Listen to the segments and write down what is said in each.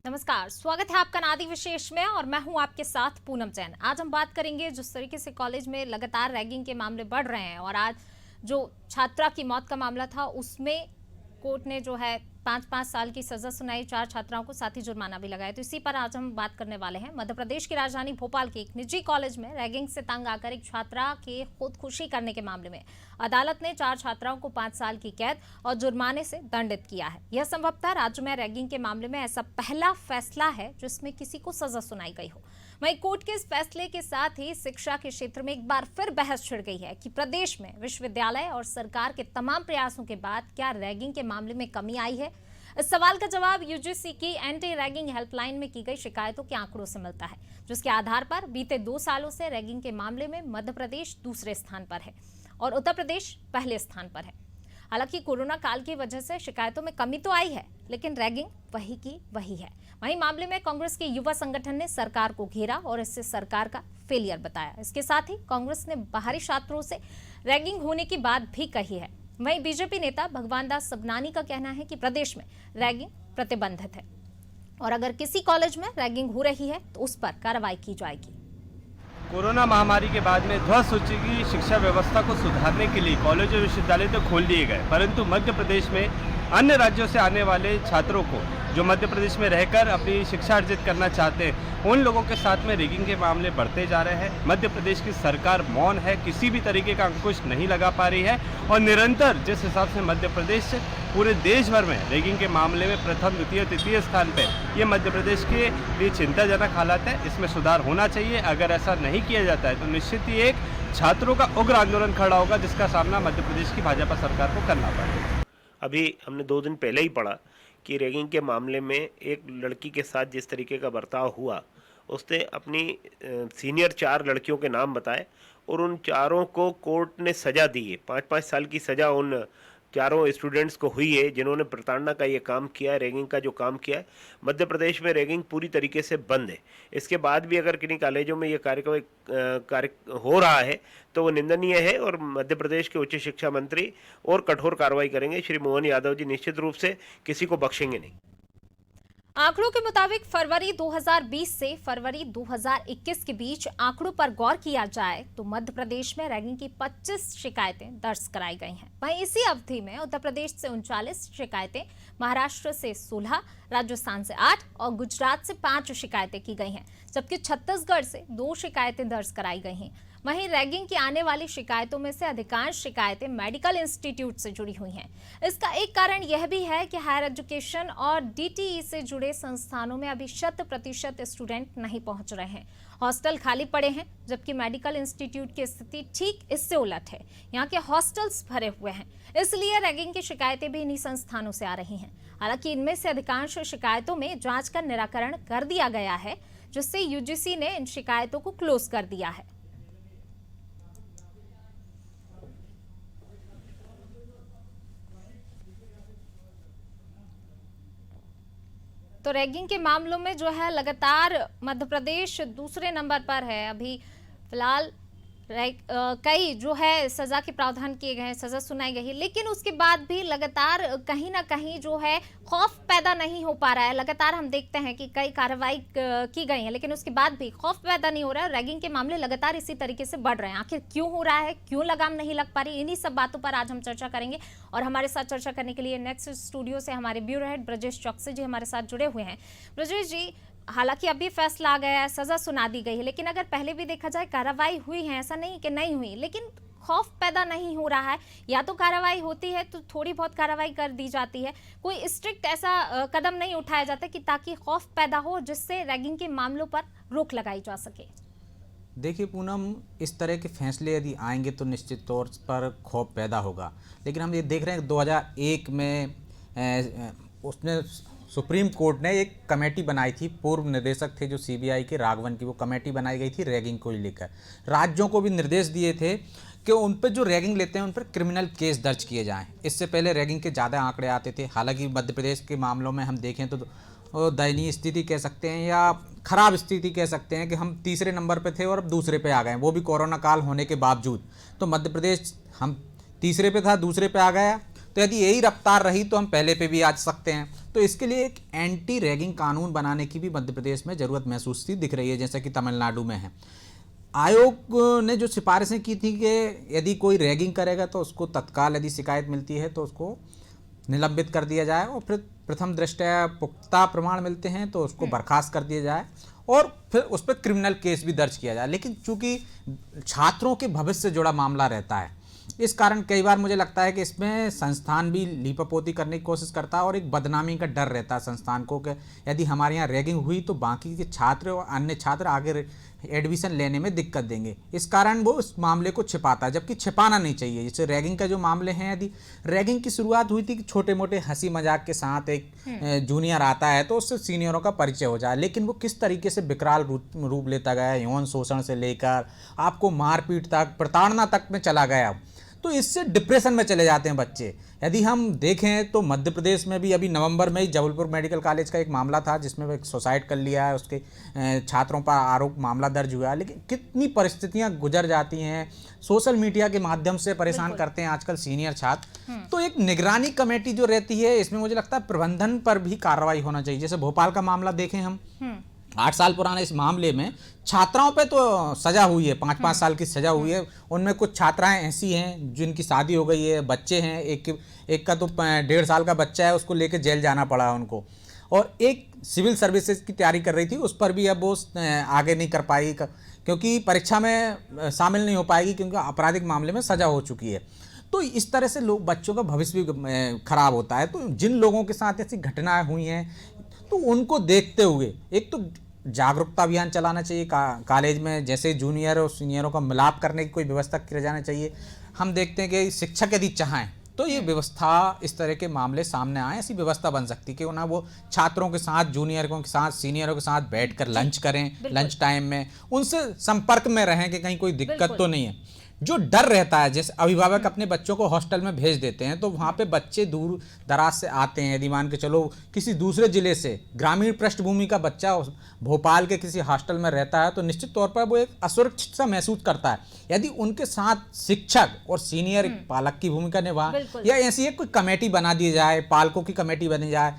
नमस्कार, स्वागत है आपका नादी विशेष में और मैं हूं आपके साथ पूनम जैन। आज हम बात करेंगे जिस तरीके से कॉलेज में लगातार रैगिंग के मामले बढ़ रहे हैं और आज जो छात्रा की मौत का मामला था उसमें कोर्ट ने जो है 5-5 साल की सजा सुनाई, 4 छात्राओं को साथ ही जुर्माना भी लगाया। तो इसी पर आज हम बात करने वाले हैं। मध्य प्रदेश की राजधानी भोपाल के एक निजी कॉलेज में रैगिंग से तंग आकर एक छात्रा के खुदकुशी करने के मामले में अदालत ने 4 छात्राओं को 5 साल की कैद और जुर्माने से दंडित किया है। यह संभवतः राज्य में रैगिंग के मामले में ऐसा पहला फैसला है जिसमें किसी को सजा सुनाई गई हो। वहीं कोर्ट के इस फैसले के साथ ही शिक्षा के क्षेत्र में एक बार फिर बहस छिड़ गई है कि प्रदेश में विश्वविद्यालय और सरकार के तमाम प्रयासों के बाद क्या रैगिंग के मामले में कमी आई है। इस सवाल का जवाब यूजीसी की एंटी रैगिंग हेल्पलाइन में की गई शिकायतों के आंकड़ों से मिलता है, जिसके आधार पर बीते 2 सालों से रैगिंग के मामले में मध्य प्रदेश दूसरे स्थान पर है और उत्तर प्रदेश पहले स्थान पर है। हालांकि कोरोना काल की वजह से शिकायतों में कमी तो आई है, लेकिन रैगिंग वही की वही है। वहीं मामले में कांग्रेस के युवा संगठन ने सरकार को घेरा और इससे सरकार का फेलियर बताया। इसके साथ ही कांग्रेस ने बाहरी छात्रों से रैगिंग होने की बात भी कही है। वहीं बीजेपी नेता भगवान दास सबनानी का कहना है कि प्रदेश में रैगिंग प्रतिबंधित है और अगर किसी कॉलेज में रैगिंग हो रही है तो उस पर कार्रवाई की जाएगी। कोरोना महामारी के बाद में ध्वस्त हो चुकी शिक्षा व्यवस्था को सुधारने के लिए कॉलेज और विश्वविद्यालय तो खोल दिए गए, परंतु मध्य प्रदेश में अन्य राज्यों से आने वाले छात्रों को जो मध्य प्रदेश में रहकर अपनी शिक्षा अर्जित करना चाहते हैं, उन लोगों के साथ में रैगिंग के मामले बढ़ते जा रहे हैं। मध्य प्रदेश की सरकार मौन है, किसी भी तरीके का अंकुश नहीं लगा पा रही है और निरंतर जिस हिसाब से मध्य प्रदेश पूरे देश भर में रैगिंग के मामले में प्रथम, द्वितीय, तृतीय स्थान पर, ये मध्य प्रदेश के लिए चिंताजनक हालात है। इसमें सुधार होना चाहिए। अगर ऐसा नहीं किया जाता है तो निश्चित ही एक छात्रों का उग्र आंदोलन खड़ा होगा, जिसका सामना मध्य प्रदेश की भाजपा सरकार को करना पड़ेगा। अभी हमने 2 दिन पहले ही पढ़ा कि रैगिंग के मामले में एक लड़की के साथ जिस तरीके का बर्ताव हुआ, उसने अपनी सीनियर 4 लड़कियों के नाम बताए और उन चारों को कोर्ट ने सज़ा दी है। 5-5 साल की सज़ा उन चारों स्टूडेंट्स को हुई है जिन्होंने प्रताड़ना का ये काम किया है, रैगिंग का जो काम किया है। मध्य प्रदेश में रैगिंग पूरी तरीके से बंद है। इसके बाद भी अगर किन्हीं कॉलेजों में ये कार्य हो रहा है तो वो निंदनीय है और मध्य प्रदेश के उच्च शिक्षा मंत्री और कठोर कार्रवाई करेंगे। श्री मोहन यादव जी निश्चित रूप से किसी को बख्शेंगे नहीं। आंकड़ों के मुताबिक फरवरी 2020 से फरवरी 2021 के बीच आंकड़ों पर गौर किया जाए तो मध्य प्रदेश में रैगिंग की 25 शिकायतें दर्ज कराई गई हैं। वहीं इसी अवधि में उत्तर प्रदेश से 39 शिकायतें, महाराष्ट्र से 16, राजस्थान से 8 और गुजरात से 5 शिकायतें की गई हैं, जबकि छत्तीसगढ़ से 2 शिकायतें दर्ज कराई गई हैं। वहीं रैगिंग की आने वाली शिकायतों में से अधिकांश शिकायतें मेडिकल इंस्टीट्यूट से जुड़ी हुई हैं। इसका एक कारण यह भी है कि हायर एजुकेशन और डीटीई से जुड़े संस्थानों में अभी 100% स्टूडेंट नहीं पहुंच रहे हैं। हॉस्टल खाली पड़े हैं, जबकि मेडिकल इंस्टीट्यूट की स्थिति ठीक इससे उलट है। यहाँ के हॉस्टल्स भरे हुए हैं, इसलिए रैगिंग की शिकायतें भी इन्हीं संस्थानों से आ रही हैं। हालांकि इनमें से अधिकांश शिकायतों में जांच का निराकरण कर दिया गया है, जिससे यूजीसी ने इन शिकायतों को क्लोज कर दिया है। तो रैगिंग के मामलों में जो है लगातार मध्य प्रदेश दूसरे नंबर पर है। अभी फिलहाल कई जो है सजा के प्रावधान किए गए हैं, सजा सुनाई गई है, लेकिन उसके बाद भी लगातार कहीं ना कहीं जो है खौफ पैदा नहीं हो पा रहा है। लगातार हम देखते हैं कि कई कार्रवाई की गई है, लेकिन उसके बाद भी खौफ पैदा नहीं हो रहा है। रैगिंग के मामले लगातार इसी तरीके से बढ़ रहे हैं। आखिर क्यों हो रहा है, क्यों लगाम नहीं लग पा रही, इन्हीं सब बातों पर आज हम चर्चा करेंगे। और हमारे साथ चर्चा करने के लिए नेक्स्ट स्टूडियो से हमारे ब्यूरो हेड ब्रजेश चौकसी जी हमारे साथ जुड़े हुए हैं। ब्रजेश जी, हालांकि अभी फैसला आ गया है, सजा सुना दी गई है, लेकिन अगर पहले भी देखा जाए कार्रवाई हुई है, ऐसा नहीं कि नहीं हुई, लेकिन खौफ पैदा नहीं हो रहा है। या तो कार्रवाई होती है तो थोड़ी बहुत कार्रवाई कर दी जाती है, कोई स्ट्रिक्ट ऐसा कदम नहीं उठाया जाता कि ताकि खौफ पैदा हो जिससे रैगिंग के मामलों पर रोक लगाई जा सके। देखिए पूनम, इस तरह के फैसले यदि आएंगे तो निश्चित तौर पर खौफ पैदा होगा, लेकिन हम ये देख रहे हैं 2001 में उसने सुप्रीम कोर्ट ने एक कमेटी बनाई थी, पूर्व निदेशक थे जो सीबीआई के राघवन की, वो कमेटी बनाई गई थी रैगिंग को लेकर। राज्यों को भी निर्देश दिए थे कि उन पर जो रैगिंग लेते हैं उन पर क्रिमिनल केस दर्ज किए जाएं। इससे पहले रैगिंग के ज़्यादा आंकड़े आते थे। हालांकि मध्य प्रदेश के मामलों में हम देखें तो दयनीय स्थिति कह सकते हैं या ख़राब स्थिति कह सकते हैं कि हम तीसरे नंबर पे थे और अब दूसरे पे आ गए, वो भी कोरोना काल होने के बावजूद। तो मध्य प्रदेश हम तीसरे पे था, दूसरे पे आ गया। तो यदि यही रफ्तार रही तो हम पहले पे भी आ सकते हैं। तो इसके लिए एक एंटी रैगिंग कानून बनाने की भी मध्य प्रदेश में ज़रूरत महसूस सी दिख रही है, जैसा कि तमिलनाडु में है। आयोग ने जो सिफारिशें की थी कि यदि कोई रैगिंग करेगा तो उसको तत्काल यदि शिकायत मिलती है तो उसको निलंबित कर दिया जाए, और फिर प्रथम दृष्टया पुख्ता प्रमाण मिलते हैं तो उसको बर्खास्त कर दिया जाए और फिर उस पर क्रिमिनल केस भी दर्ज किया जाए। लेकिन चूंकि छात्रों के भविष्य से जुड़ा मामला रहता है, इस कारण कई बार मुझे लगता है कि इसमें संस्थान भी लीपापोती करने की कोशिश करता है और एक बदनामी का डर रहता है संस्थान को कि यदि हमारे यहाँ रैगिंग हुई तो बाकी के छात्र और अन्य छात्र आगे एडमिशन लेने में दिक्कत देंगे। इस कारण वो इस मामले को छिपाता है, जबकि छिपाना नहीं चाहिए। जैसे रैगिंग का जो मामले हैं, यदि रैगिंग की शुरुआत हुई थी कि छोटे मोटे हंसी मजाक के साथ एक जूनियर आता है तो उससे सीनियरों का परिचय हो जाए, लेकिन वो किस तरीके से विकराल रूप लेता गया, यौन शोषण से लेकर आपको मारपीट तक, प्रताड़ना तक में चला गया, तो इससे डिप्रेशन में चले जाते हैं बच्चे। यदि हम देखें तो मध्य प्रदेश में भी अभी नवंबर में ही जबलपुर मेडिकल कॉलेज का एक मामला था जिसमें वो एक सुसाइड कर लिया है, उसके छात्रों पर आरोप मामला दर्ज हुआ है। लेकिन कितनी परिस्थितियां गुजर जाती हैं, सोशल मीडिया के माध्यम से परेशान करते हैं आजकल सीनियर छात्र। तो एक निगरानी कमेटी जो रहती है, इसमें मुझे लगता है प्रबंधन पर भी कार्रवाई होना चाहिए। जैसे भोपाल का मामला देखें हम, 8 साल पुराने इस मामले में छात्राओं पे तो सजा हुई है, 5-5 साल की सजा हुई है। उनमें कुछ छात्राएं ऐसी हैं जिनकी शादी हो गई है, बच्चे हैं, एक का तो 1.5 साल का बच्चा है, उसको लेके जेल जाना पड़ा है उनको, और एक सिविल सर्विसेज की तैयारी कर रही थी, उस पर भी अब वो आगे नहीं कर पाई क्योंकि परीक्षा में शामिल नहीं हो पाएगी क्योंकि आपराधिक मामले में सजा हो चुकी है। तो इस तरह से लोग, बच्चों का भविष्य भी खराब होता है। तो जिन लोगों के साथ ऐसी घटनाएं हुई हैं तो उनको देखते हुए एक तो जागरूकता अभियान चलाना चाहिए कॉलेज में, जैसे जूनियर और सीनियरों का मिलाप करने की कोई व्यवस्था किया जाना चाहिए। हम देखते हैं कि शिक्षक यदि चाहें तो ये व्यवस्था, इस तरह के मामले सामने आए, ऐसी व्यवस्था बन सकती है कि ना वो छात्रों के साथ, जूनियरों के साथ, सीनियरों के साथ बैठकर लंच करें, लंच टाइम में उनसे संपर्क में रहें कि कहीं कोई दिक्कत तो नहीं है। जो डर रहता है, जैसे अभिभावक अपने बच्चों को हॉस्टल में भेज देते हैं तो वहाँ पे बच्चे दूर दराज से आते हैं, यदि मान के चलो किसी दूसरे जिले से ग्रामीण पृष्ठभूमि का बच्चा भोपाल के किसी हॉस्टल में रहता है तो निश्चित तौर पर वो एक असुरक्षित सा महसूस करता है। यदि उनके साथ शिक्षक और सीनियर पालक की भूमिका निभाए, या ऐसी एक कोई कमेटी बना दी जाए, पालकों की कमेटी बनी जाए,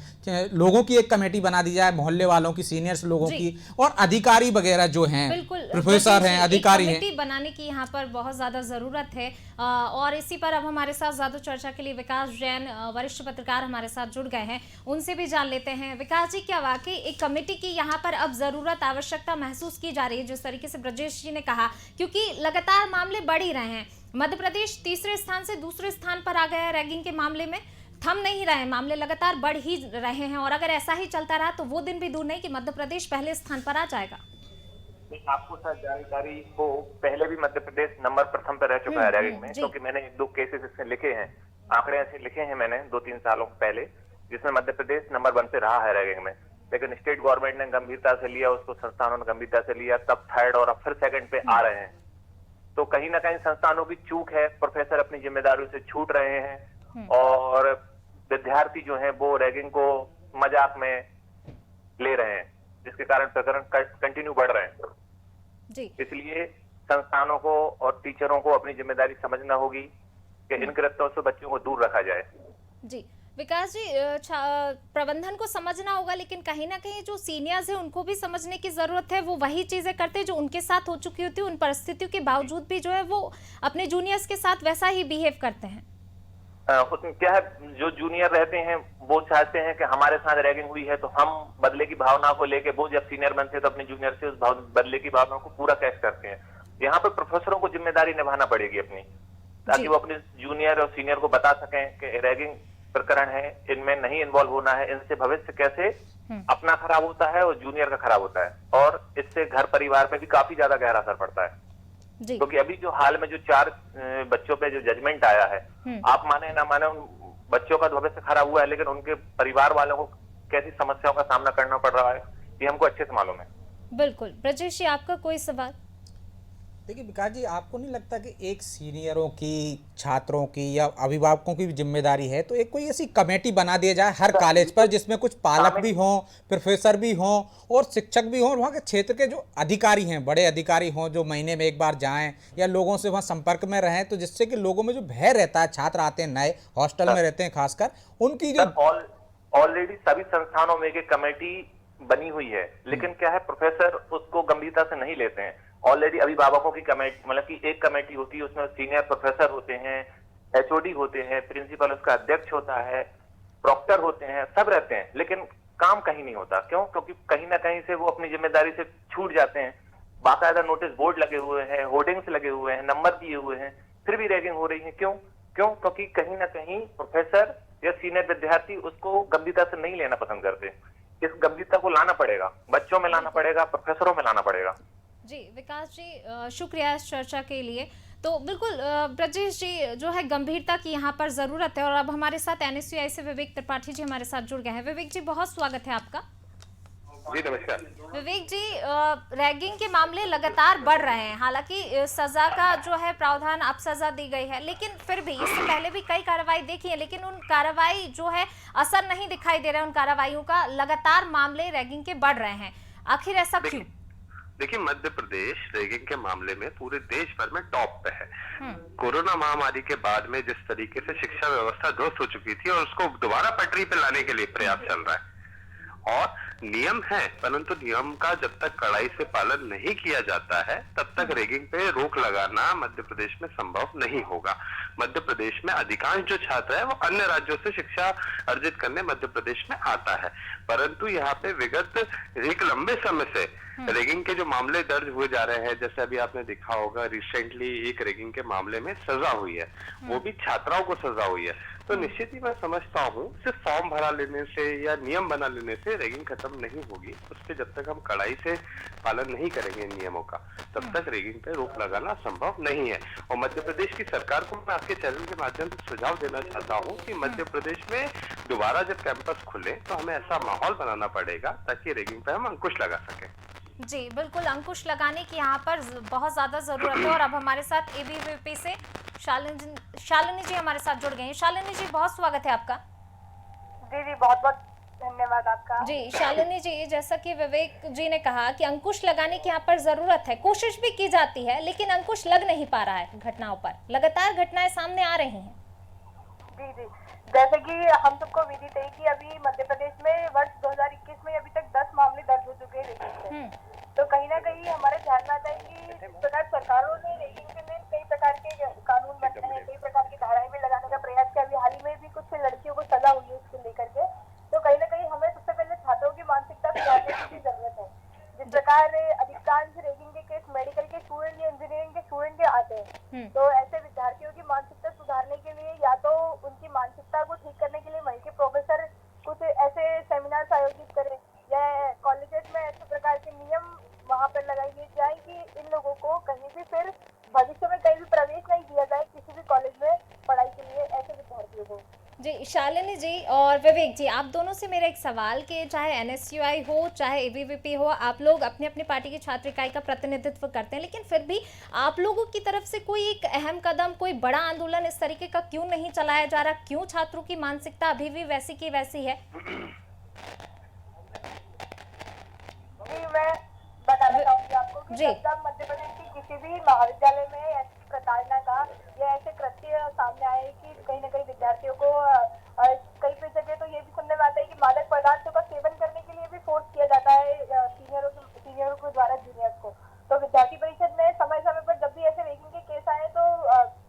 लोगों की एक कमेटी बना दी जाए, मोहल्ले वालों की, सीनियर्स लोगों की, और अधिकारी वगैरह जो हैं, प्रोफेसर हैं, अधिकारी हैं, बनाने की यहाँ पर बहुत ज्यादा जरूरत है। और इसी पर अब हमारे साथ ज्यादा चर्चा के लिए विकास जैन, वरिष्ठ पत्रकार, हमारे साथ जुड़ गए हैं, उनसे भी जान लेते हैं। विकास जी, क्या वाकई एक कमेटी की यहाँ पर अब जरूरत, आवश्यकता महसूस की जा रही है, जिस तरीके से ब्रजेश जी ने कहा, क्योंकि लगातार मामले बढ़ ही रहे हैं। मध्य प्रदेश तीसरे स्थान से दूसरे स्थान पर आ गया है रैगिंग के मामले में, थम नहीं रहे, मामले लगातार बढ़ ही रहे हैं, और अगर ऐसा ही चलता रहा तो वो दिन भी दूर नहीं कि मध्य प्रदेश पहले स्थान पर आ जाएगा। आपको सर जानकारी हो, पहले भी मध्य प्रदेश नंबर प्रथम पर रह चुका है रैगिंग में, क्योंकि मैंने 1-2 केसेस इसमें लिखे हैं, आंकड़े ऐसे लिखे हैं मैंने 2-3 सालों पहले, जिसमें मध्य प्रदेश नंबर 1 पे रहा है रैगिंग में। लेकिन स्टेट गवर्नमेंट ने गंभीरता से लिया उसको, संस्थानों ने गंभीरता से लिया, तब 3rd और अब फिर 2nd पे आ रहे हैं। तो कहीं ना कहीं संस्थानों की चूक है, प्रोफेसर अपनी जिम्मेदारियों से छूट रहे हैं और विद्यार्थी जो है वो रैगिंग को मजाक में ले रहे हैं, जिसके कारण प्रकरण कंटिन्यू बढ़ रहे हैं। जी। इसलिए संस्थानों को और टीचरों को अपनी जिम्मेदारी समझना होगी कि इन कृत्यों से बच्चों को दूर रखा जाए। जी विकास जी, प्रबंधन को समझना होगा, लेकिन कहीं ना कहीं जो सीनियर्स हैं उनको भी समझने की जरूरत है। वो वही चीजें करते हैं जो उनके साथ हो चुकी होती है, उन परिस्थितियों के बावजूद भी जो है वो अपने जूनियर्स के साथ वैसा ही बिहेव करते हैं। क्या है, जो जूनियर रहते हैं वो चाहते हैं कि हमारे साथ रैगिंग हुई है तो हम बदले की भावना को लेके, वो जब सीनियर बनते हैं तो अपने जूनियर से उस बदले की भावना को पूरा कैश करते हैं। यहाँ पर प्रोफेसरों को जिम्मेदारी निभाना पड़ेगी अपनी, ताकि वो अपने जूनियर और सीनियर को बता सकें कि रैगिंग प्रकरण है, इनमें नहीं इन्वॉल्व होना है, इनसे भविष्य कैसे अपना खराब होता है और जूनियर का खराब होता है, और इससे घर परिवार पे भी काफी ज्यादा गहरा असर पड़ता है। क्योंकि अभी जो हाल में जो 4 बच्चों पे जो जजमेंट आया है, आप माने ना माने उन बच्चों का भविष्य खराब हुआ है, लेकिन उनके परिवार वालों को कैसी समस्याओं का सामना करना पड़ रहा है ये हमको अच्छे से मालूम है। बिल्कुल। ब्रजेश जी, आपका कोई सवाल? देखिए विकास जी, आपको नहीं लगता कि एक सीनियरों की, छात्रों की या अभिभावकों की भी जिम्मेदारी है, तो एक कोई ऐसी कमेटी बना दिया जाए हर कॉलेज पर जिसमें कुछ पालक भी हों, प्रोफेसर भी हों और शिक्षक भी हों, और वहाँ के क्षेत्र के जो अधिकारी हैं, बड़े अधिकारी हों, जो महीने में एक बार जाएं या लोगों से वहाँ संपर्क में रहें, तो जिससे कि लोगों में जो भय रहता है, छात्र आते हैं नए, हॉस्टल में रहते हैं खासकर, उनकी जो ऑलरेडी सभी संस्थानों में एक कमेटी बनी हुई है, लेकिन क्या है, प्रोफेसर उसको गंभीरता से नहीं लेते हैं। ऑलरेडी अभिभावकों की कमेटी, मतलब कि एक कमेटी होती है, उसमें सीनियर प्रोफेसर होते हैं, एचओडी होते हैं, प्रिंसिपल उसका अध्यक्ष होता है, प्रॉक्टर होते हैं, सब रहते हैं, लेकिन काम कहीं नहीं होता। क्यों? क्योंकि कहीं ना कहीं से वो अपनी जिम्मेदारी से छूट जाते हैं। बाकायदा नोटिस बोर्ड लगे हुए हैं, होर्डिंग्स लगे हुए हैं, नंबर दिए हुए हैं, फिर भी रैगिंग हो रही है। क्यों? क्योंकि कहीं ना कहीं प्रोफेसर या सीनियर विद्यार्थी उसको गंभीरता से नहीं लेना पसंद करते। इस गंभीरता को लाना पड़ेगा, बच्चों में लाना पड़ेगा, प्रोफेसरों में लाना पड़ेगा। जी विकास जी, शुक्रिया इस चर्चा के लिए। तो बिल्कुल ब्रजेश जी, जो है गंभीरता की यहाँ पर ज़रूरत है। और अब हमारे साथ NSUI से विवेक त्रिपाठी जी हमारे साथ जुड़ गए हैं। विवेक जी, बहुत स्वागत है आपका। जी नमस्कार। विवेक जी, रैगिंग के मामले लगातार बढ़ रहे हैं। हालांकि सजा का जो है प्रावधान, अब सजा दी गई है, लेकिन फिर भी इससे पहले भी कई कार्रवाई देखी है, लेकिन उन कार्रवाई जो है असर नहीं दिखाई दे रहा है उन कार्रवाइयों का। लगातार मामले रैगिंग के बढ़ रहे हैं, आखिर ऐसा क्यों? देखिए, मध्य प्रदेश रैगिंग के मामले में पूरे देश भर में टॉप पे है। कोरोना महामारी के बाद में जिस तरीके से शिक्षा व्यवस्था ध्वस्त हो चुकी थी और उसको दोबारा पटरी पे लाने के लिए प्रयास चल रहा है। और नियम है, परंतु नियम का जब तक कड़ाई से पालन नहीं किया जाता है तब तक रैगिंग पे रोक लगाना मध्य प्रदेश में संभव नहीं होगा। मध्य प्रदेश में अधिकांश जो छात्र है वो अन्य राज्यों से शिक्षा अर्जित करने मध्य प्रदेश में आता है, परंतु यहाँ पे विगत एक लंबे समय से रैगिंग के जो मामले दर्ज हुए जा रहे हैं, जैसे अभी आपने देखा होगा रिसेंटली एक रैगिंग के मामले में सजा हुई है, वो भी छात्राओं को सजा हुई है। तो निश्चित ही मैं समझता हूँ सिर्फ फॉर्म भरा लेने से या नियम बना लेने से रैगिंग खत्म नहीं होगी। उस पर जब तक हम कड़ाई से पालन नहीं करेंगे नियमों का, तब तक रैगिंग पे रोक लगाना संभव नहीं है। और मध्य प्रदेश की सरकार को मैं आपके चैनल के माध्यम से सुझाव देना चाहता हूँ कि मध्य प्रदेश में दोबारा जब कैंपस खुले तो हमें ऐसा माहौल बनाना पड़ेगा ताकि रैगिंग पे हम अंकुश लगा सकें। जी बिल्कुल, अंकुश लगाने की यहाँ पर बहुत ज़्यादा ज़रूरत है। और अब हमारे साथ ABVP से शालिनी जी हमारे साथ जुड़ गए हैं। शालिनी जी, बहुत स्वागत है आपका। जी बहुत बहुत धन्यवाद आपका। जी शालिनी जी, जैसा कि विवेक जी ने कहा कि अंकुश लगाने की यहाँ पर ज़रूरत है, कोशिश भी की जाती है, लेकिन अंकुश लग नहीं पा रहा है घटनाओं पर। लगातार घटनाएं सामने आ रही हैं। जी जैसे कि हम सबको विदित है कि अभी मध्य प्रदेश में वर्ष 2021 में अभी तक 10 मामले दर्ज हो चुके हैं रैगिंग से। तो कहीं ना कहीं हमारे ध्यान में आता है कि जिस प्रकार सरकारों ने रैगिंग के लिए कई प्रकार के कानून बनाए हैं, कई प्रकार की धाराएं भी लगाने का प्रयास किया। अभी हाल ही में भी कुछ लड़कियों को सजा हुई है उसको लेकर के। तो कहीं ना कहीं हमें सबसे पहले छात्रों की मानसिकता सुधारने की जरूरत है। जिस प्रकार अधिकांश रैगिंग के केस मेडिकल के स्टूडेंट या इंजीनियरिंग के स्टूडेंट के आते हैं, तो ऐसे विद्यार्थियों की मानसिकता सुधारने के लिए या तो उनकी मानसिकता को ठीक करने के लिए वहीं के प्रोफेसर कुछ ऐसे सेमिनार्स आयोजित करें या कॉलेजेस में ऐसे प्रकार के नियम वहां पर लगाए जाए कि इन लोगों को कहीं भी फिर भविष्य में कहीं भी प्रवेश नहीं दिया जाए किसी भी कॉलेज में पढ़ाई के लिए ऐसे विद्यार्थियों को। जी शालिनी जी और विवेक जी, आप दोनों से मेरा एक सवाल कि चाहे NSUI हो चाहे ABVP हो, आप लोग अपने अपने पार्टी की छात्र इकाई का प्रतिनिधित्व करते हैं, लेकिन फिर भी आप लोगों की तरफ से कोई एक अहम कदम, कोई बड़ा आंदोलन इस तरीके का क्यों नहीं चलाया जा रहा? क्यों छात्रों की मानसिकता अभी भी वैसी की वैसी है? जी मैं बताना चाहूंगी आपको कि जब तक मध्य प्रदेश की किसी भी महाविद्यालय में ऐसी प्रताड़ना का या ऐसे कृत्य सामने आए कि कहीं ना कहीं विद्यार्थियों को कई जगह तो ये भी सुनने में आता है कि मादक पदार्थों का सेवन करने के लिए भी फोर्स किया जाता है सीनियरों के द्वारा जूनियर्स को। तो विद्यार्थी परिषद में समय समय पर जब भी ऐसे रैगिंग के केस आए तो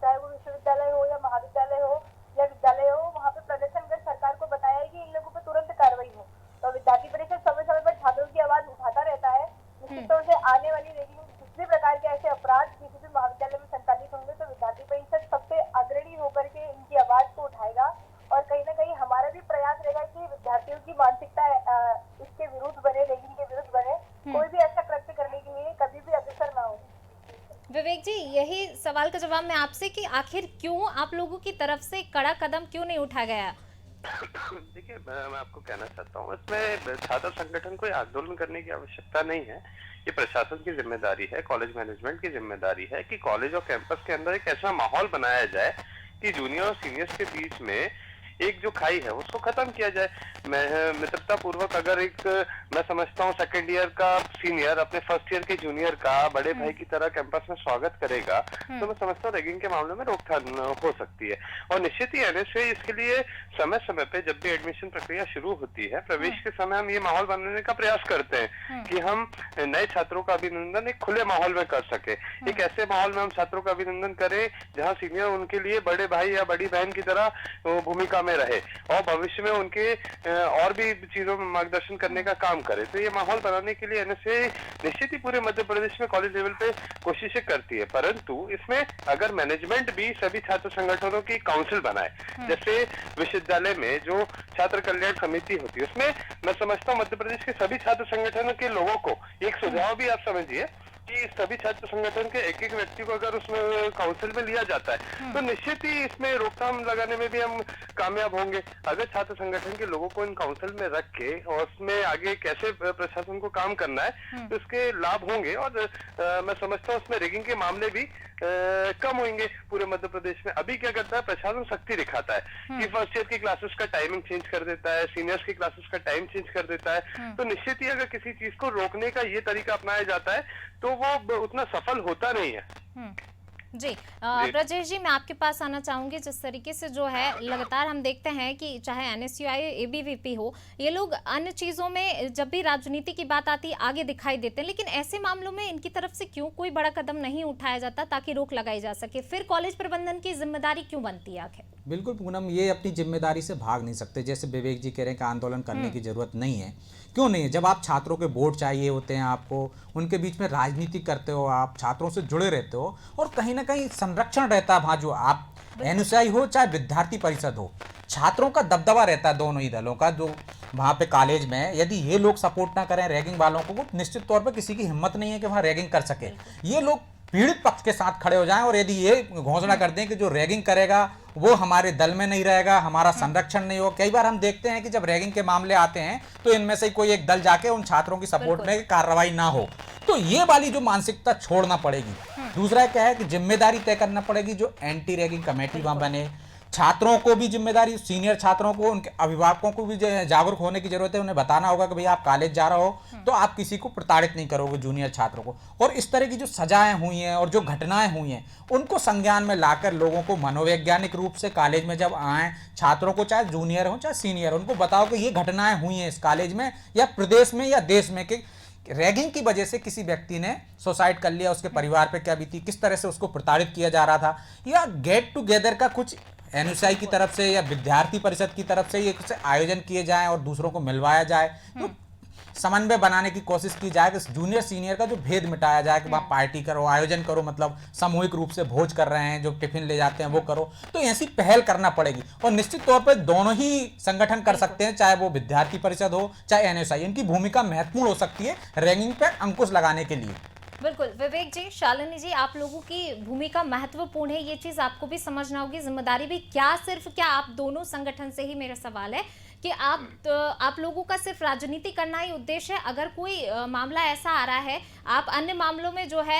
चाहे वो विश्वविद्यालय हो या महाविद्यालय हो या विद्यालय हो, वहाँ पे प्रदर्शन कर सरकार को बताया है कि इन लोगों पर तुरंत कार्रवाई हो। तो विद्यार्थी परिषद समय समय पर छात्रों की आवाज उठाता रहता है। निश्चित तौर से आने वाली रैगिंग किसी भी प्रकार के ऐसे अपराध किसी भी महाविद्यालय में संचालित होंगे तो विद्यार्थी परिषद सबसे अग्रणी होकर के इनकी आवाज को उठाएगा। और कहीं ना कहीं हमारा भी प्रयास रहेगा कि विद्यार्थियों की मानसिकता इसके विरुद्ध बने, रैगिंग के विरुद्ध बने, कोई भी ऐसा कृत्य करने के लिए कभी भी अग्रसर ना हो। विवेक जी, यही सवाल का जवाब मैं आपसे कि आखिर क्यों आप लोगों की तरफ से कड़ा कदम क्यों नहीं उठाया गया देखिए, मैं आपको कहना चाहता हूँ, इसमें छात्र संगठन कोई आंदोलन करने की आवश्यकता नहीं है। ये प्रशासन की जिम्मेदारी है, कॉलेज मैनेजमेंट की जिम्मेदारी है कि कॉलेज और कैंपस के अंदर एक ऐसा माहौल बनाया जाए कि जूनियर और सीनियर्स के बीच में एक जो खाई है उसको खत्म किया जाए। मैं मित्रता पूर्वक अगर मैं समझता हूँ सेकंड ईयर का सीनियर अपने फर्स्ट ईयर के जूनियर का बड़े भाई की तरह कैंपस में स्वागत करेगा, तो मैं समझता हूँ रैगिंग के मामले में रोकथाम हो सकती है। और निश्चित ही एनएसए इसके लिए समय समय पे जब भी एडमिशन प्रक्रिया शुरू होती है, प्रवेश के समय हम ये माहौल बनाने का प्रयास करते हैं कि हम नए छात्रों का अभिनंदन एक खुले माहौल में कर सके। एक ऐसे माहौल में हम छात्रों का अभिनंदन करें जहाँ सीनियर उनके लिए बड़े भाई या बड़ी बहन की तरह भूमिका में रहे और भविष्य में उनके और भी चीजों में मार्गदर्शन करने का काम करे। तो ये माहौल बनाने के लिए एनएसए निश्चित ही पूरे मध्य प्रदेश में कॉलेज लेवल पे कोशिशें करती है, परंतु इसमें अगर मैनेजमेंट भी सभी छात्र संगठनों की काउंसिल बनाए, जैसे विश्वविद्यालय में जो छात्र कल्याण समिति होती है, उसमें मैं समझता हूँ मध्य प्रदेश के सभी छात्र संगठनों के लोगों को एक सुझाव भी आप समझिए कि सभी छात्र संगठन के एक एक व्यक्ति को अगर उसमें काउंसिल में लिया जाता है तो निश्चित ही इसमें रोकथाम लगाने में भी हम कामयाब होंगे। अगर छात्र संगठन के लोगों को इन काउंसिल में रख के और उसमें आगे कैसे प्रशासन को काम करना है तो इसके लाभ होंगे और मैं समझता हूँ उसमें रैगिंग के मामले भी कम होंगे पूरे मध्य प्रदेश में। अभी क्या करता है प्रशासन सख्ती दिखाता है कि फर्स्ट ईयर की क्लासेस का टाइमिंग चेंज कर देता है, सीनियर्स की क्लासेस का टाइम चेंज कर देता है। तो निश्चित ही अगर किसी चीज को रोकने का ये तरीका अपनाया जाता है तो वो उतना सफल होता नहीं है। जी ब्रजेश जी, मैं आपके पास आना चाहूंगी। जिस तरीके से जो है लगातार हम देखते हैं कि चाहे एनएसयूआई एबीवीपी हो, ये लोग अन्य चीज़ों में जब भी राजनीति की बात आती है आगे दिखाई देते हैं, लेकिन ऐसे मामलों में इनकी तरफ से क्यों कोई बड़ा कदम नहीं उठाया जाता ताकि रोक लगाई जा सके? फिर कॉलेज प्रबंधन की जिम्मेदारी क्यों बनती है आखिर? बिल्कुल पूनम, ये अपनी जिम्मेदारी से भाग नहीं सकते। जैसे विवेक जी कह रहे हैं कि आंदोलन करने की जरूरत नहीं है। क्यों नहीं है? जब आप छात्रों के वोट चाहिए होते हैं, आपको उनके बीच में राजनीति करते हो, आप छात्रों से जुड़े रहते हो और कहीं ना कहीं संरक्षण रहता है वहाँ, जो आप एनएसयूआई हो चाहे विद्यार्थी परिषद हो, छात्रों का दबदबा रहता है दोनों ही दलों का। जो वहाँ पे कॉलेज में यदि ये लोग सपोर्ट ना करें रैगिंग वालों को, निश्चित तौर पर किसी की हिम्मत नहीं है कि वहाँ रैगिंग कर सके। ये लोग पीड़ित पक्ष के साथ खड़े हो जाएं और यदि ये घोषणा कर दें कि जो रैगिंग करेगा वो हमारे दल में नहीं रहेगा, हमारा संरक्षण नहीं हो। कई बार हम देखते हैं कि जब रैगिंग के मामले आते हैं तो इनमें से कोई एक दल जाके उन छात्रों की सपोर्ट में कार्रवाई ना हो, तो ये वाली जो मानसिकता छोड़ना पड़ेगी। दूसरा क्या है कि जिम्मेदारी तय करना पड़ेगी, जो एंटी रैगिंग कमेटी वहां बने, छात्रों को भी जिम्मेदारी, सीनियर छात्रों को, उनके अभिभावकों को भी जागरूक होने की जरूरत है। उन्हें बताना होगा कि भाई आप कॉलेज जा रहे हो तो आप किसी को प्रताड़ित नहीं करोगे, जूनियर छात्रों को। और इस तरह की जो सजाएं हुई हैं और जो घटनाएं हुई हैं उनको संज्ञान में लाकर लोगों को मनोवैज्ञानिक रूप से कॉलेज में जब आए, छात्रों को चाहे जूनियर हो चाहे सीनियर, उनको बताओ कि ये घटनाएं हुई हैं इस कॉलेज में या प्रदेश में या देश में, कि रैगिंग की वजह से किसी व्यक्ति ने सुसाइड कर लिया, उसके परिवार पे क्या बीती, किस तरह से उसको प्रताड़ित किया जा रहा था, या गेट टुगेदर का कुछ एनएसयूआई की तरफ से या विद्यार्थी परिषद की तरफ से ये कुछ आयोजन किए जाएं और दूसरों को मिलवाया जाए, तो समन्वय बनाने की कोशिश की जाए कि जूनियर सीनियर का जो भेद मिटाया जाए कि वहाँ पार्टी करो, आयोजन करो, मतलब सामूहिक रूप से भोज कर रहे हैं, जो टिफिन ले जाते हैं वो करो। तो ऐसी पहल करना पड़ेगी और निश्चित तौर पर दोनों ही संगठन कर सकते हैं, चाहे वो विद्यार्थी परिषद हो चाहे एनएसयूआई। इनकी भूमिका महत्वपूर्ण हो सकती है रैगिंग पर अंकुश लगाने के लिए। बिल्कुल विवेक जी, शालिनी जी, आप लोगों की भूमिका महत्वपूर्ण है, ये चीज आपको भी समझना होगी, जिम्मेदारी भी। क्या आप दोनों संगठन से ही मेरा सवाल है कि आप लोगों का सिर्फ राजनीति करना ही उद्देश्य है? अगर कोई मामला ऐसा आ रहा है, आप अन्य मामलों में जो है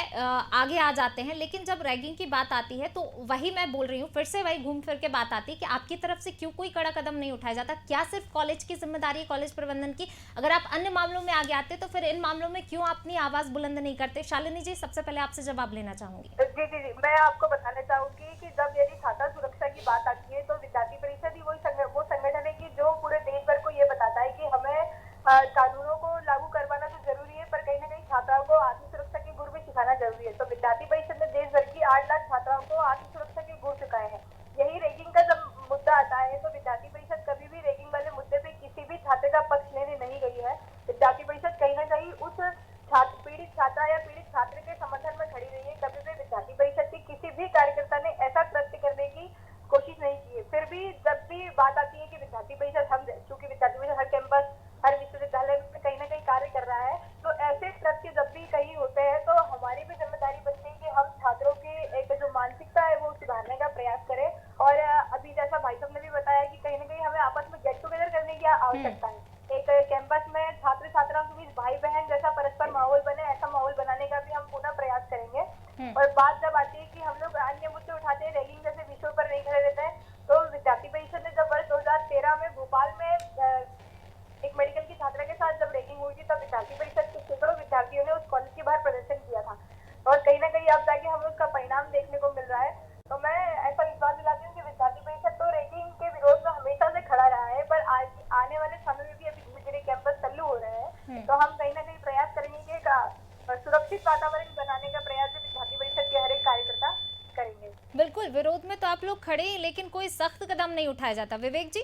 आगे आ जाते हैं, लेकिन जब रैगिंग की बात आती है तो वही मैं बोल रही हूँ, फिर से वही घूम फिर के बात आती है कि आपकी तरफ से क्यों कोई कड़ा कदम नहीं उठाया जाता? क्या सिर्फ कॉलेज की जिम्मेदारी है, कॉलेज प्रबंधन की? अगर आप अन्य मामलों में आगे आते तो फिर इन मामलों में क्यों अपनी आवाज बुलंद नहीं करते? शालिनी जी, सबसे पहले आपसे जवाब लेना चाहूंगी। जी, मैं आपको बताना चाहूंगी कि जब यदि छात्र सुरक्षा की बात आती है तो विद्यार्थी परिषद ही वो संगठन है कि जो पूरे देश भर को ये बताता है कि हमें कानूनों को लागू करवाना तो जरूरी है, पर कहीं ना कहीं छात्राओं को आत्म सुरक्षा के गुर भी सिखाना जरूरी है। तो विद्यार्थी परिषद ने देश भर की 8 लाख छात्राओं को आत्म सुरक्षा के गुर सिखाए हैं। यही रैगिंग का जब मुद्दा आता है तो विद्यार्थी परिषद कभी भी रैगिंग वाले मुद्दे पे किसी भी छात्र का पक्ष लेने नहीं गई है। विद्यार्थी परिषद कहीं ना कहीं उस पीड़ित छात्रा या पीड़ित छात्र के समर्थन में खड़ी रही है। कभी भी विद्यार्थी परिषद के किसी भी कार्यकर्ता ने ऐसा कृत्य करने की कोशिश नहीं की है। फिर भी जब भी लोग खड़े हैं लेकिन कोई सख्त कदम नहीं उठाया जाता। विवेक जी,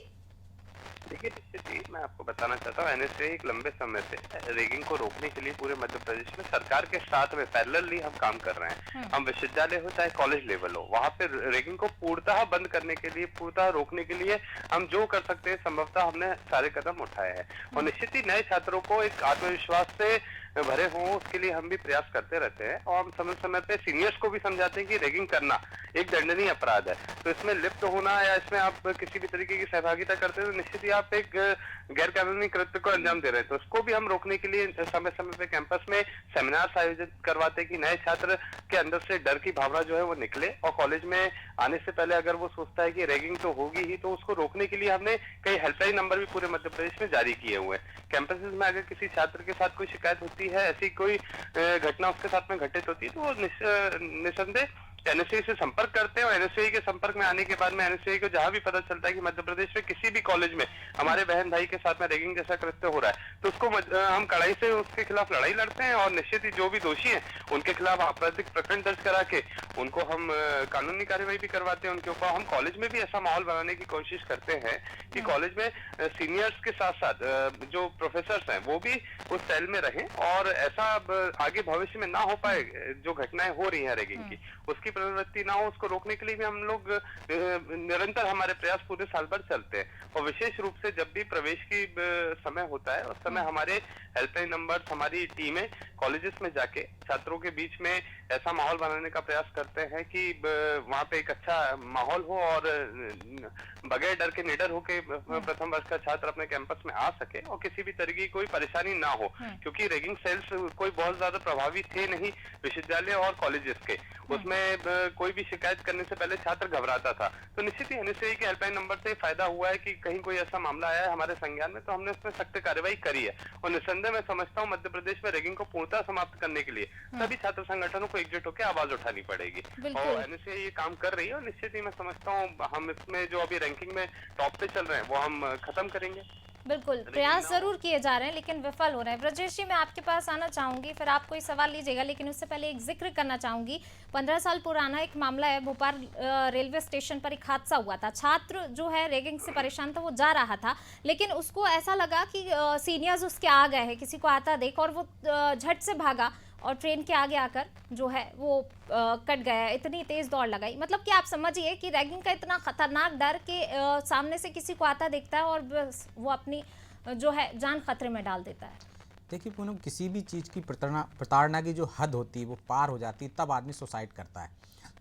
देखिए निश्चित ही मैं आपको बताना चाहता हूँ, एनएसए एक लंबे समय से रेगिंग को रोकने के लिए पूरे मध्य प्रदेश में सरकार के साथ में पैरेलली हम काम कर रहे हैं। हम विश्वविद्यालय हो चाहे कॉलेज लेवल हो, वहाँ पे रेगिंग को पूर्णतः बंद करने के लिए, पूर्णतः रोकने के लिए हम जो कर सकते हैं संभवतः हमने सारे कदम उठाए हैं। और निश्चित ही नए छात्रों को एक आत्मविश्वास से भरे हों उसके लिए हम भी प्रयास करते रहते हैं और हम समय समय पे सीनियर्स को भी समझाते हैं कि रैगिंग करना एक दंडनीय अपराध है। तो इसमें लिप्त होना या इसमें आप किसी भी तरीके की सहभागिता करते हैं तो निश्चित ही आप एक गैर कानूनी कृत्य को अंजाम दे रहे हैं। तो उसको भी हम रोकने के लिए समय समय पे कैंपस में सेमिनार्स आयोजित करवाते हैं कि नए छात्र के अंदर से डर की भावना जो है वो निकले और कॉलेज में आने से पहले अगर वो सोचता है कि रैगिंग तो होगी ही, तो उसको रोकने के लिए हमने कई हेल्पलाइन नंबर भी पूरे मध्य प्रदेश में जारी किए हुए हैं। कैंपसेस में अगर किसी छात्र के साथ कोई शिकायत होती है, ऐसी कोई घटना उसके साथ में घटित होती है, तो वो निसंदेह एनएसए से संपर्क करते हैं और एनएसए के संपर्क में आने के बाद में एनएसए को जहां भी पता चलता है कि मध्य प्रदेश में किसी भी कॉलेज में हमारे बहन भाई के साथ में रैगिंग जैसा कृत्य हो रहा है, तो उसको हम कड़ाई से उसके खिलाफ लड़ाई लड़ते हैं और निश्चित ही जो भी दोषी हैं उनके खिलाफ आपराधिक प्रकरण दर्ज करा के उनको हम कानूनी कार्यवाही भी करवाते हैं उनके ऊपर। हम कॉलेज में भी ऐसा माहौल बनाने की कोशिश करते हैं कि कॉलेज में सीनियर्स के साथ साथ जो प्रोफेसर्स हैं वो भी उस सेल में रहें और ऐसा आगे भविष्य में ना हो पाए जो घटनाएं हो रही हैं रैगिंग की, उसकी प्रवृत्ति ना हो, उसको रोकने के लिए भी हम लोग निरंतर हमारे प्रयास पूरे साल भर चलते हैं। और विशेष रूप से जब भी प्रवेश की समय होता है उस समय हमारे हेल्पलाइन नंबर्स, हमारी टीमें कॉलेजेस में जाके छात्रों के बीच में ऐसा माहौल बनाने का प्रयास करते हैं कि वहाँ पे एक अच्छा माहौल हो और बगैर डर के निडर होके प्रथम वर्ष का छात्र अपने कैंपस में आ सके और किसी भी तरह की कोई परेशानी ना हो। क्योंकि रैगिंग सेल्स कोई बहुत ज्यादा प्रभावी थे नहीं विश्वविद्यालय और कॉलेजेस के, उसमें कोई भी शिकायत करने से पहले छात्र घबराता था। तो निश्चित ही एनएसए के हेल्पलाइन नंबर से फायदा हुआ है कि कहीं कोई ऐसा मामला आया है हमारे संज्ञान में तो हमने उसमें सख्त कार्रवाई करी है। और निस्संदेह मैं समझता हूँ मध्य प्रदेश में रैगिंग को पूर्णतः समाप्त करने के लिए सभी छात्र संगठनों को एकजुट होकर आवाज उठानी पड़ेगी और एनएसए ये काम कर रही है। और निश्चित ही मैं समझता हूँ हम इसमें जो अभी रैंकिंग में टॉप पे चल रहे हैं वो हम खत्म करेंगे। बिल्कुल प्रयास जरूर किए जा रहे हैं लेकिन विफल हो रहे हैं। ब्रजेश जी, मैं आपके पास आना चाहूंगी, फिर आप कोई सवाल लीजिएगा, लेकिन उससे पहले एक जिक्र करना चाहूंगी। 15 साल पुराना एक मामला है, भोपाल रेलवे स्टेशन पर एक हादसा हुआ था। छात्र जो है रैगिंग से परेशान था, वो जा रहा था लेकिन उसको ऐसा लगा कि सीनियर्स उसके आ गए हैं, किसी को आता देख, और वो झट से भागा और ट्रेन के आगे आकर जो है वो कट गया। इतनी तेज दौड़ लगाई, मतलब कि आप समझिए कि रैगिंग का इतना खतरनाक डर कि सामने से किसी को आता देखता है और बस वो अपनी जो है जान खतरे में डाल देता है। देखिए पूनम, किसी भी चीज़ की प्रताड़ना की जो हद होती है वो पार हो जाती है तब आदमी सुसाइड करता है।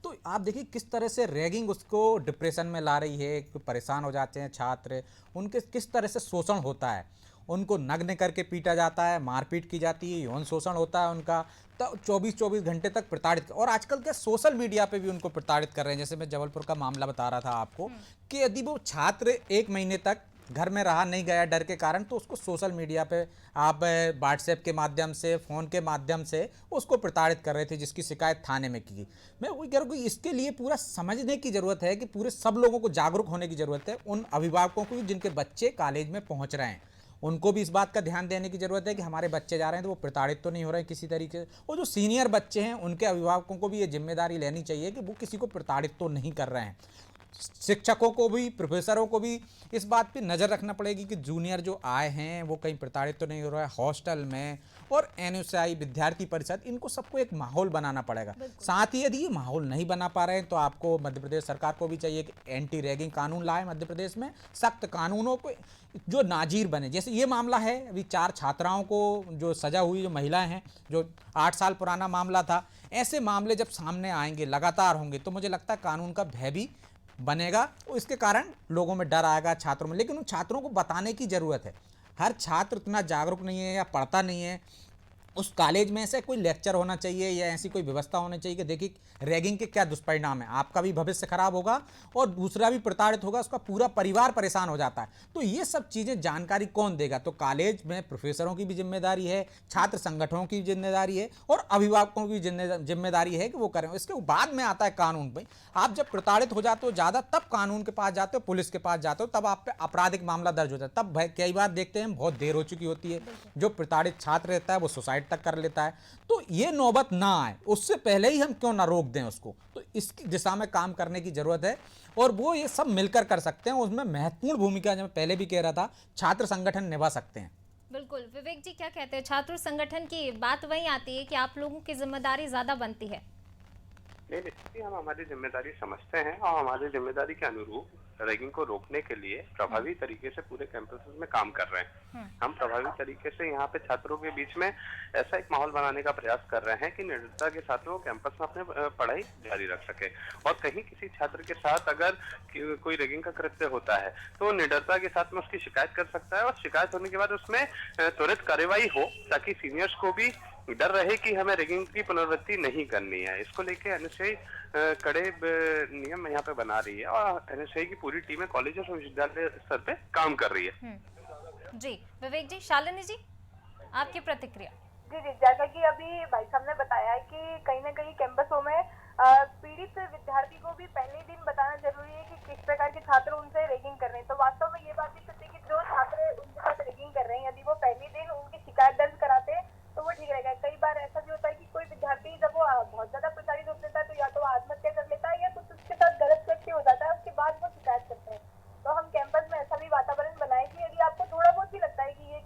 तो आप देखिए किस तरह से रैगिंग उसको डिप्रेशन में ला रही है, परेशान हो जाते हैं छात्र, उनके किस तरह से शोषण होता है, उनको नग्न करके पीटा जाता है, मारपीट की जाती है, यौन शोषण होता है उनका, तो 24-24 घंटे तक प्रताड़ित। और आजकल क्या सोशल मीडिया पे भी उनको प्रताड़ित कर रहे हैं। जैसे मैं जबलपुर का मामला बता रहा था आपको कि यदि वो छात्र 1 महीने तक घर में रहा नहीं गया डर के कारण, तो उसको सोशल मीडिया पे आप व्हाट्सएप के माध्यम से, फ़ोन के माध्यम से उसको प्रताड़ित कर रहे थे, जिसकी शिकायत थाने में की। मैं वही कह रहा हूँ कि इसके लिए पूरा समझने की ज़रूरत है कि पूरे सब लोगों को जागरूक होने की ज़रूरत है। उन अभिभावकों को भी जिनके बच्चे कॉलेज में पहुँच रहे हैं उनको भी इस बात का ध्यान देने की ज़रूरत है कि हमारे बच्चे जा रहे हैं तो वो प्रताड़ित तो नहीं हो रहे हैं किसी तरीके से। और जो सीनियर बच्चे हैं उनके अभिभावकों को भी ये जिम्मेदारी लेनी चाहिए कि वो किसी को प्रताड़ित तो नहीं कर रहे हैं। शिक्षकों को भी, प्रोफेसरों को भी इस बात पे नज़र रखना पड़ेगी कि जूनियर जो आए हैं वो कहीं प्रताड़ित तो नहीं हो रहा है। हॉस्टल में और एनएसआई, विद्यार्थी परिषद, इनको सबको एक माहौल बनाना पड़ेगा। साथ ही यदि ये माहौल नहीं बना पा रहे हैं तो आपको मध्य प्रदेश सरकार को भी चाहिए कि एंटी रैगिंग कानून लाए मध्य प्रदेश में, सख्त कानूनों को जो नाजीर बने। जैसे ये मामला है, अभी 4 छात्राओं को जो सजा हुई, जो महिलाएं हैं, जो 8 साल पुराना मामला था। ऐसे मामले जब सामने आएंगे, लगातार होंगे, तो मुझे लगता है कानून का भय भी बनेगा और इसके कारण लोगों में डर आएगा छात्रों में। लेकिन उन छात्रों को बताने की ज़रूरत है। हर छात्र इतना जागरूक नहीं है या पढ़ता नहीं है। उस कॉलेज में ऐसे कोई लेक्चर होना चाहिए या ऐसी कोई व्यवस्था होनी चाहिए कि देखिए रैगिंग के क्या दुष्परिणाम है, आपका भी भविष्य खराब होगा और दूसरा भी प्रताड़ित होगा, उसका पूरा परिवार परेशान हो जाता है। तो ये सब चीज़ें जानकारी कौन देगा? तो कॉलेज में प्रोफेसरों की भी जिम्मेदारी है, छात्र संगठनों की जिम्मेदारी है और अभिभावकों की जिम्मेदारी है कि वो करें। इसके बाद में आता है कानून पे। आप जब प्रताड़ित हो जाते हो ज़्यादा, तब कानून के पास जाते हो, पुलिस के पास जाते हो, तब आप पे आपराधिक मामला दर्ज होता है। तब कई बार देखते हैं बहुत देर हो चुकी होती है। जो प्रताड़ित छात्र रहता है वो सुसाइड सुसाइड तक कर लेता है। तो ये नौबत ना आए उससे पहले ही हम क्यों ना रोक दें उसको। तो इसकी दिशा में काम करने की जरूरत है और वो ये सब मिलकर कर सकते हैं। उसमें महत्वपूर्ण भूमिका, जो मैं पहले भी कह रहा था, छात्र संगठन निभा सकते हैं। बिल्कुल। विवेक जी क्या कहते हैं? छात्र संगठन की बात वही आती है कि आप लोगों की जिम्मेदारी ज्यादा बनती है। नहीं, हम हमारी जिम्मेदारी समझते हैं और हमारी जिम्मेदारी के अनुरूप रैगिंग को रोकने के लिए प्रभावी तरीके से पूरे कैंपस में काम कर रहे हैं। हम प्रभावी तरीके से यहाँ पे छात्रों के बीच में ऐसा एक माहौल बनाने का प्रयास कर रहे हैं कि निडरता के साथ वो कैंपस में अपने पढ़ाई जारी रख सके और कहीं किसी छात्र के साथ अगर कोई रैगिंग का कृत्य होता है तो निडरता के साथ में उसकी शिकायत कर सकता है और शिकायत होने के बाद उसमें त्वरित कार्यवाही हो ताकि सीनियर्स को भी डर रहे कि हमें रैगिंग की पुनरावृत्ति नहीं करनी है। इसको लेके एनएसयूआई कड़े नियम यहाँ पे बना रही है और एनएसयूआई की पूरी टीमें कॉलेज और विश्वविद्यालय स्तर पे काम कर रही है। जी विवेक जी, शालिनी जी आपकी प्रतिक्रिया। जी, जैसा कि अभी भाई साहब ने बताया है कि कहीं ना कहीं कैंपसों में पीड़ित विद्यार्थी को भी पहले ही दिन बताना जरूरी है कि किस प्रकार के छात्र उनसे रैगिंग कर रहे हैं। तो वास्तव में ये बात भी सत्य है कि जो छात्र उनके साथ रैगिंग कर रहे हैं यदि वो पहले दिन उनकी शिकायत दर्ज कराते हैं तो वो ठीक रहेगा। कई बार ऐसा भी होता है कि कोई विद्यार्थी जब वो बहुत ज्यादा प्रताड़ित हो जाता है तो या तो आत्महत्या कर लेता है या कुछ उसके साथ गलत कृत्य हो जाता है, उसके बाद वो शिकायत करते हैं। तो हम कैंपस में ऐसा भी वातावरण बनाए कि यदि आपको थोड़ा बहुत ही लगता है कि ये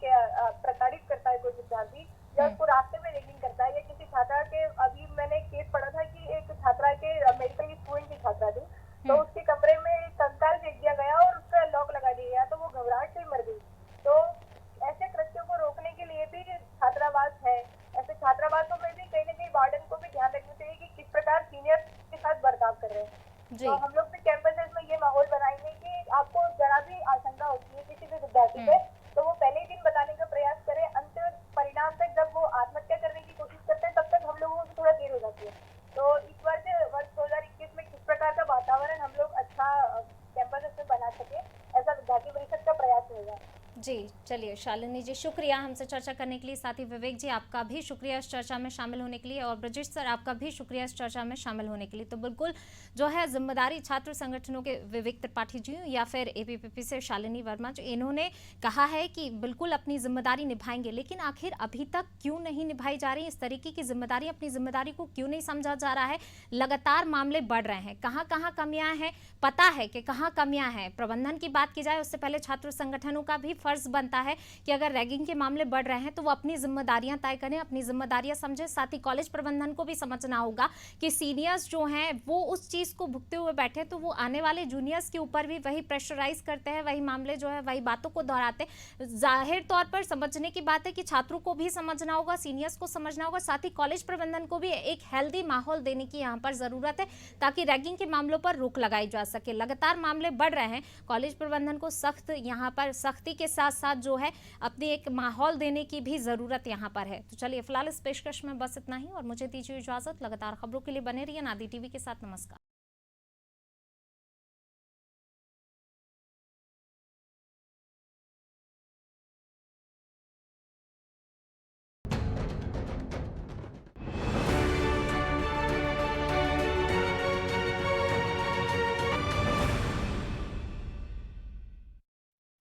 प्रताड़ित करता है कोई विद्यार्थी या उसको रास्ते में रैगिंग करता है या किसी छात्रा के, अभी मैंने एक केस पढ़ा था कि एक छात्रा के मेडिकल स्टूडेंट की छात्रा थी तो उसके कमरे में कंकाल फेंक दिया गया और उसका लॉक लगा दिया गया तो वो घबराहट से मर गई। तो ऐसे कृत्यों को रोकने के लिए भी छात्रावास है। ऐसे छात्रावासों में भी कहीं ना कहीं वार्डन को भी ध्यान रखना चाहिए कि किस प्रकार सीनियर के साथ बर्ताव कर रहे हैं। तो हम लोग भी कैंपसेस में ये माहौल बनाएंगे कि आपको जरा भी आशंका होती है किसी भी विद्यार्थी पे तो वो पहले ही दिन बताने का प्रयास करें। अंतिम परिणाम तक जब वो आत्महत्या करने की कोशिश करते हैं तब तक हम लोगों को थोड़ा देर हो जाती है। तो इस वर्ष 2021 में किस प्रकार का वातावरण हम लोग अच्छा कैंपस में बना सके, ऐसा विद्यार्थी परिषद का प्रयास रहेगा। जी चलिए शालिनी जी, शुक्रिया हमसे चर्चा करने के लिए। साथ ही विवेक जी आपका भी शुक्रिया इस चर्चा में शामिल होने के लिए और ब्रजेश सर आपका भी शुक्रिया इस चर्चा में शामिल होने के लिए। तो बिल्कुल जो है जिम्मेदारी छात्र संगठनों के विवेक त्रिपाठी जी या फिर एबीवीपी से शालिनी वर्मा, जो इन्होंने कहा है कि बिल्कुल अपनी जिम्मेदारी निभाएंगे, लेकिन आखिर अभी तक क्यों नहीं निभाई जा रही इस तरीके की जिम्मेदारी, अपनी जिम्मेदारी को क्यों नहीं समझा जा रहा है। लगातार मामले बढ़ रहे हैं, कहाँ कहाँ कमियां हैं पता है कि कहाँ कमियां हैं। प्रबंधन की बात की जाए उससे पहले छात्र संगठनों का भी फर्ज बनता है कि अगर रैगिंग के मामले बढ़ रहे हैं तो वो अपनी जिम्मेदारियां तय करें, अपनी जिम्मेदारियां समझें। साथ ही कॉलेज प्रबंधन को भी समझना होगा कि सीनियर्स जो हैं वो उस चीज को भुगते हुए बैठे तो वो आने वाले जूनियर्स के ऊपर भी वही प्रेशराइज करते हैं, वही मामले जो है वही बातों को दोहराते। जाहिर तौर पर समझने की बात है कि छात्रों को भी समझना होगा, सीनियर्स को समझना होगा, साथ ही कॉलेज प्रबंधन को भी एक हेल्दी माहौल देने की यहाँ पर जरूरत है ताकि रैगिंग के मामलों पर रोक लगाई जा सके। लगातार मामले बढ़ रहे हैं, कॉलेज प्रबंधन को सख्त यहाँ पर सख्ती के साथ साथ जो है अपनी एक माहौल देने की भी जरूरत यहाँ पर है। तो चलिए फिलहाल इस पेशकश में बस इतना ही और मुझे दीजिए इजाजत। लगातार खबरों के लिए बने रहिए नादी टीवी के साथ। नमस्कार।